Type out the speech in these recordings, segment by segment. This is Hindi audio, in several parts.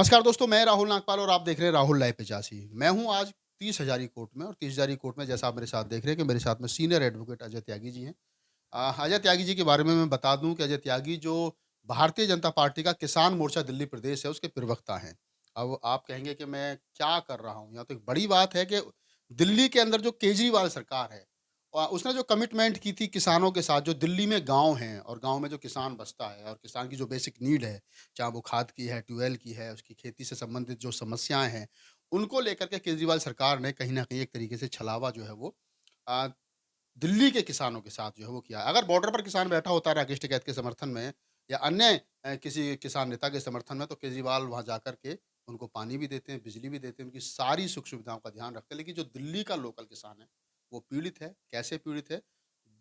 नमस्कार दोस्तों, मैं राहुल नागपाल और आप देख रहे हैं राहुल लाइव 85। मैं हूँ आज 30 हज़ारी कोर्ट में और 30 हज़ारी कोर्ट में जैसा आप मेरे साथ देख रहे हैं कि मेरे साथ में सीनियर एडवोकेट अजय त्यागी जी हैं। अजय त्यागी जी के बारे में मैं बता दूँ कि अजय त्यागी जो भारतीय जनता पार्टी का किसान मोर्चा दिल्ली प्रदेश है, उसके प्रवक्ता हैं। अब आप कहेंगे कि मैं क्या कर रहा हूँ? यहाँ तो एक बड़ी बात है कि दिल्ली के अंदर जो केजरीवाल सरकार है उसने जो कमिटमेंट की थी किसानों के साथ, जो दिल्ली में गाँव हैं और गाँव में जो किसान बसता है और किसान की जो बेसिक नीड है, चाहे वो खाद की है, ट्यूबवेल की है, उसकी खेती से संबंधित जो समस्याएँ हैं, उनको लेकर के केजरीवाल सरकार ने कहीं न कहीं एक तरीके से छलावा जो है वो अ, दिल्ली के किसानों के साथ जो है वो किया। अगर बॉर्डर पर किसान बैठा होता है राकेश टिकैत के समर्थन में या अन्य किसी किसान नेता के समर्थन में, तो केजरीवाल वहाँ जाकर के उनको पानी भी देते हैं, बिजली भी देते हैं, उनकी सारी सुख-सुविधाओं का ध्यान रखते हैं। लेकिन जो दिल्ली का लोकल किसान है, वो पीड़ित है। कैसे पीड़ित है?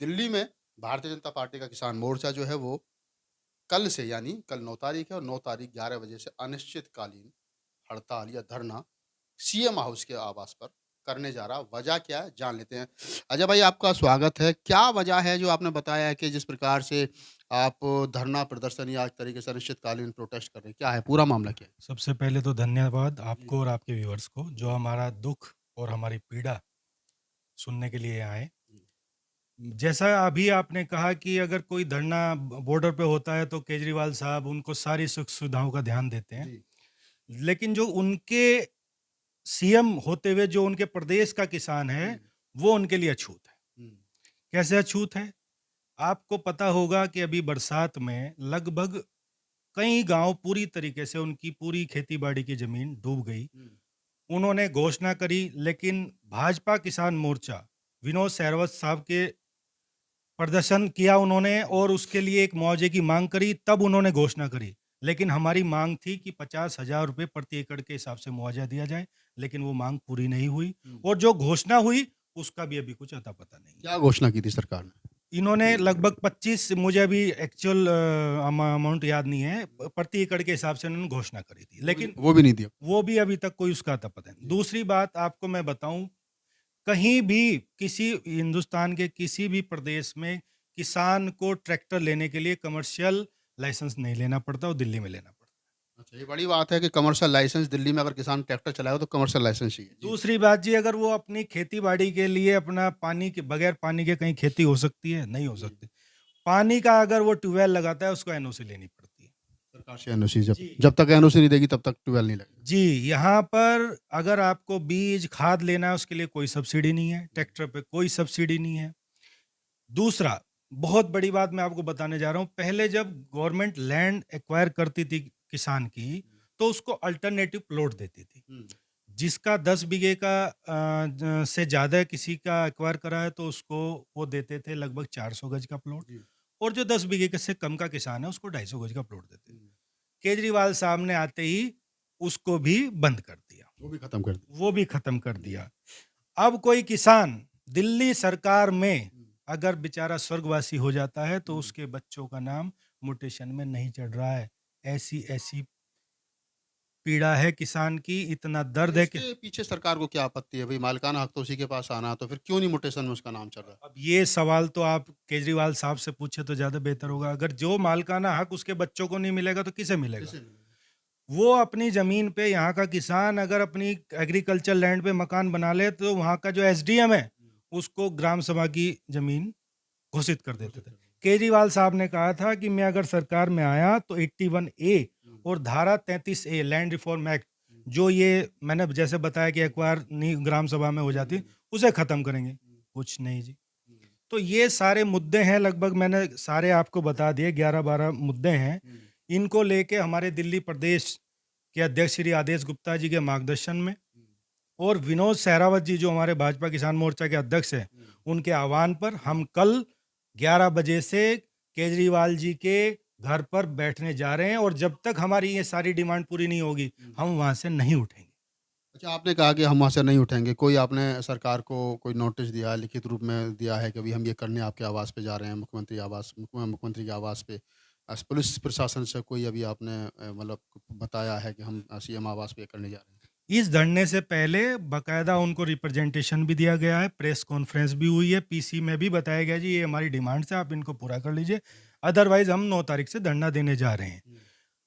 दिल्ली में भारतीय जनता पार्टी का किसान मोर्चा जो है वो कल से, यानी कल 9 तारीख है और 9 तारीख 11 बजे से अनिश्चितकालीन हड़ताल या धरना सीएम हाउस के आवास पर करने जा रहा। वजह क्या है, जान लेते हैं। अजय भाई, आपका स्वागत है। क्या वजह है जो आपने बताया है कि जिस प्रकार से आप धरना प्रदर्शन या एक तरीके से अनिश्चितकालीन प्रोटेस्ट कर रहे हैं, क्या है पूरा मामला क्या है? सबसे पहले तो धन्यवाद जी, आपको और आपके व्यूअर्स को जो जी, हमारा दुख और हमारी पीड़ा सुनने के लिए आए। जी, जैसा अभी आपने कहा कि अगर कोई धरना बॉर्डर पे होता है तो केजरीवाल साहब उनको सारी सुख सुविधाओं का ध्यान देते हैं। जी, लेकिन जो उनके सीएम होते हुए जो उनके प्रदेश का किसान है, हुँ, वो उनके लिए अछूत है। हुँ, कैसे अछूत है? आपको पता होगा कि अभी बरसात में लगभग कई गाँव पूरी तरीके से उनकी पूरी खेती-बाड़ी की ज़मीन डूब गई। हुँ, उन्होंने घोषणा करी, लेकिन भाजपा किसान मोर्चा, विनोद सहरवत साहब के प्रदर्शन किया उन्होंने हुँ, और उसके लिए एक मुआवजे की माँग करी, तब उन्होंने घोषणा करी। लेकिन हमारी माँग थी कि 50,000 रुपए प्रति एकड़ के हिसाब से मुआवजा दिया जाए, लेकिन वो माँग पूरी नहीं हुई हुँ। और जो घोषणा हुई, उसका भी अभी कुछ अता-पता नहीं है। क्या घोषणा की थी सरकार ने? इन्होंने लगभग 25, मुझे अभी एक्चुअल अमाउंट याद नहीं है, प्रति एकड़ के हिसाब से उन्होंने घोषणा करी थी। लेकिन वो भी नहीं दिया। वो भी अभी तक कोई उसका अता-पता नहीं। जी, दूसरी बात आपको मैं बताऊँ, कहीं भी किसी हिंदुस्तान के किसी भी प्रदेश में किसान को ट्रैक्टर लेने के लिए कमर्शियल लाइसेंस नहीं लेना पड़ता, वो दिल्ली में लेना पड़ता है। अच्छा, ये बड़ी बात है कि कमर्शियल लाइसेंस दिल्ली में अगर किसान ट्रैक्टर चलाएगा तो कमर्शियल लाइसेंस चाहिए। जी। दूसरी बात जी, अगर वो अपनी खेती-बाड़ी के लिए अपना पानी के बगैर पानी के कहीं खेती हो सकती है? नहीं हो जी। सकती। पानी का अगर वो ट्यूबवेल लगाता है, उसको एनओसी लेनी पड़ती है। सरकार से एनओसी जब जी। जब तक एनओसी नहीं देगी तब तक ट्यूबवेल नहीं लगेगा। जी, यहाँ पर अगर आपको बीज, खाद लेना है, उसके लिए कोई सब्सिडी नहीं है, हुँ, ट्रैक्टर पे कोई सब्सिडी नहीं है। दूसरा, बहुत बड़ी बात मैं आपको बताने जा रहा हूँ, पहले जब गवर्नमेंट लैंड एक्वायर करती थी किसान की, हुँ, तो उसको अल्टरनेटिव प्लॉट देती थी। हुँ, जिसका 10 बीघे का से ज़्यादा किसी का एक्वायर करा है, तो उसको वो देते थे लगभग 400 गज का प्लॉट जी, और जो 10 बीघे के से कम का किसान है, उसको 250 गज का प्लॉट देते थे। हुँ। केजरीवाल साहब ने आते ही उसको भी बंद कर दिया, वो भी खत्म कर दी। वो भी खत्म कर जी। दिया। अब कोई किसान दिल्ली सरकार में हुँ, अगर बेचारा स्वर्गवासी हो जाता है तो हुँ। उसके बच्चों का नाम म्यूटेशन में नहीं चढ़ रहा है। ऐसी-ऐसी पीड़ा है किसान की, इतना तो दर्द है कि इसके पीछे सरकार को क्या आपत्ति है? भई मालिकाना हक तो उसी के पास आना, तो फिर क्यों नहीं म्यूटेशन में उसका नाम चल रहा है? अब ये सवाल तो आप केजरीवाल साहब से पूछे तो ज़्यादा बेहतर होगा। अगर जो मालिकाना हक उसके बच्चों को नहीं मिलेगा तो किसे मिलेगा? कैसे मिलेगा? वो अपनी ज़मीन पे, यहाँ का किसान अगर अपनी एग्रीकल्चर लैंड पे मकान बना ले तो वहाँ का जो एसडीएम है, हुँ, उसको ग्राम सभा की ज़मीन घोषित कर देते घोषित थे। कर दिया। केजरीवाल साहब ने कहा था कि मैं अगर सरकार में आया तो 81 ए हुँ, और धारा 33 ए लैंड रिफॉर्म एक्ट, हुँ, जो ये मैंने जैसे बताया कि एक्वायर नी ग्राम सभा में हो हुँ, जाती, हुँ, उसे ख़त्म करेंगे। हुँ, कुछ नहीं जी। हुँ, तो ये सारे मुद्दे हैं, लगभग मैंने सारे आपको बता दिए, 11-12 मुद्दे हैं। हुँ, इनको लेके हमारे दिल्ली प्रदेश के अध्यक्ष श्री आदेश गुप्ता जी के मार्गदर्शन में हुँ, और विनोद सहरावत जी जो हमारे भाजपा किसान मोर्चा के अध्यक्ष हैं, हुँ, उनके आह्वान पर हम कल 11 बजे से केजरीवाल जी के घर पर बैठने जा रहे हैं और जब तक हमारी ये सारी डिमांड पूरी नहीं होगी, हुँ। हम वहाँ से नहीं उठेंगे। अच्छा, आपने कहा कि हम वहाँ से नहीं उठेंगे। कोई आपने सरकार को कोई नोटिस दिया है, लिखित रूप में दिया है कि अभी हम ये करने आपके आवास पे जा रहे हैं, मुख्यमंत्री के आवास पे। पुलिस प्रशासन से कोई अभी आपने मतलब बताया है कि हम सीएम आवास पे ये करने जा रहे हैं? इस धरने से पहले बाकायदा उनको रिप्रेजेंटेशन भी दिया गया है, प्रेस कॉन्फ्रेंस भी हुई है, पीसी में भी बताया गया जी ये हमारी डिमांड्स है, आप इनको पूरा कर लीजिए, अदरवाइज़ हम 9 तारीख से धरना देने जा रहे हैं। हुँ,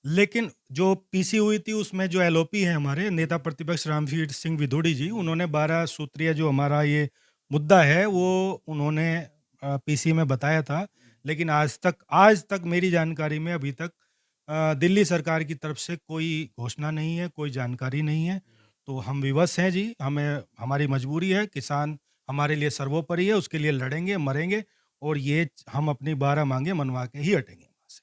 लेकिन जो पीसी हुई थी उसमें जो एलओपी है हमारे नेता प्रतिपक्ष रामवीर सिंह विदोड़ी जी, उन्होंने 12 सूत्रीय जो हमारा ये मुद्दा है वो उन्होंने पीसी में बताया था। लेकिन आज तक मेरी जानकारी में अभी तक दिल्ली सरकार की तरफ से कोई घोषणा नहीं है, कोई जानकारी नहीं है। तो हम विवश हैं जी, हमें हमारी मजबूरी है, किसान हमारे लिए सर्वोपरि है, उसके लिए लड़ेंगे, मरेंगे और ये हम अपनी 12 मांगें मनवा के ही हटेंगे वहाँ से।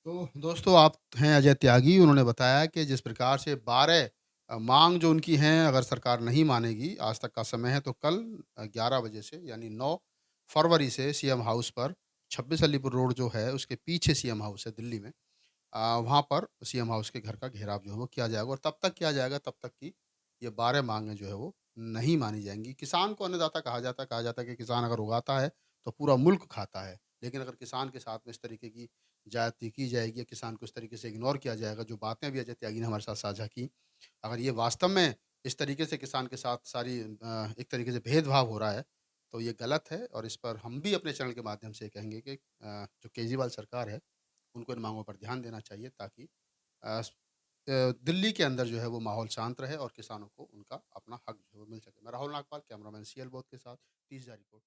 तो दोस्तों आप हैं अजय त्यागी, उन्होंने बताया कि जिस प्रकार से 12 मांग जो उनकी हैं अगर सरकार नहीं मानेगी, आज तक का समय है तो कल 11 बजे से यानी 9 फरवरी से सीएम हाउस पर 26 अलीपुर रोड जो है उसके पीछे सीएम हाउस है दिल्ली में, वहाँ पर सीएम हाउस के घर का घेराव जो है वो किया जाएगा और तब तक किया जाएगा तब तक कि ये 12 मांगें जो है वो नहीं मानी जाएँगी। किसान को अन्नदाता कहा जाता है कि किसान अगर उगाता है तो पूरा मुल्क खाता है। लेकिन अगर किसान के साथ में इस तरीके की ज्यादती की जाएगी या किसान को इस तरीके से इग्नोर किया जाएगा, जो बातें अभी अजय त्यागी ने हमारे साथ साझा की, अगर ये वास्तव में इस तरीके से किसान के साथ एक तरीके से भेदभाव हो रहा है, तो ये गलत है और इस पर हम भी अपने चैनल के माध्यम से कहेंगे कि जो केजरीवाल सरकार है, उनको इन माँगों पर ध्यान देना चाहिए ताकि दिल्ली के अंदर जो है वो माहौल शांत रहे और किसानों को उनका अपना हक जो है वो मिल सके। मैं राहुल नागपाल, कैमरामैन सीएल बोध के साथ 30 हज़ार रिपोर्ट।